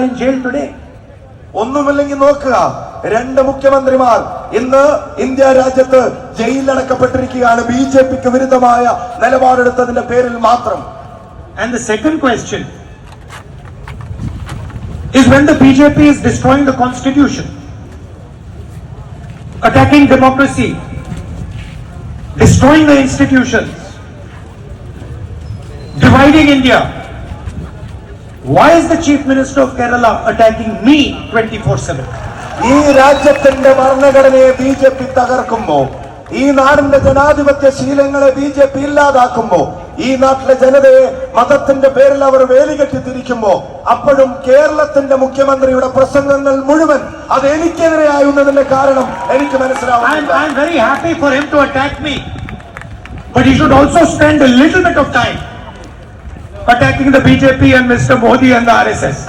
in jail today. ഒന്നുമില്ലെങ്കിൽ നോക്കുക, രണ്ട് മുഖ്യമന്ത്രിമാർ ഇന്ന് ഇന്ത്യ രാജ്യത്ത് ജയിലിലടക്കപ്പെട്ടിരിക്കുകയാണ് ബിജെപിക്ക് വിരുദ്ധമായ നിലപാടെടുത്തതിന്റെ പേരിൽ മാത്രം. And the second question is, when the BJP is destroying the constitution, attacking democracy, destroying the institutions, dividing India, why is the Chief Minister of Kerala attacking me 24/7? ഈ രാജ്യത്തിന്റെ ഭരണഘടനയെ ബിജെപി തകർക്കുമ്പോ, ഈ നാടിന്റെ ജനാധിപത്യ ശീലങ്ങളെ ബിജെപി ഇല്ലാതാക്കുമ്പോ, ഈ നാട്ടിലെ ജനതയെ മതത്തിന്റെ പേരിൽ അവർ വേലികെട്ടി തിരിക്കുമ്പോ, അപ്പോഴും കേരളത്തിന്റെ മുഖ്യമന്ത്രിയുടെ പ്രസംഗങ്ങൾ മുഴുവൻ അത് എനിക്കെതിരെയായുന്നതിന്റെ കാരണം എനിക്ക് മനസ്സിലാവും. I'm very happy for him to attack me, but he should also spend a little bit of time attacking the BJP and Mr. Modi and the RSS.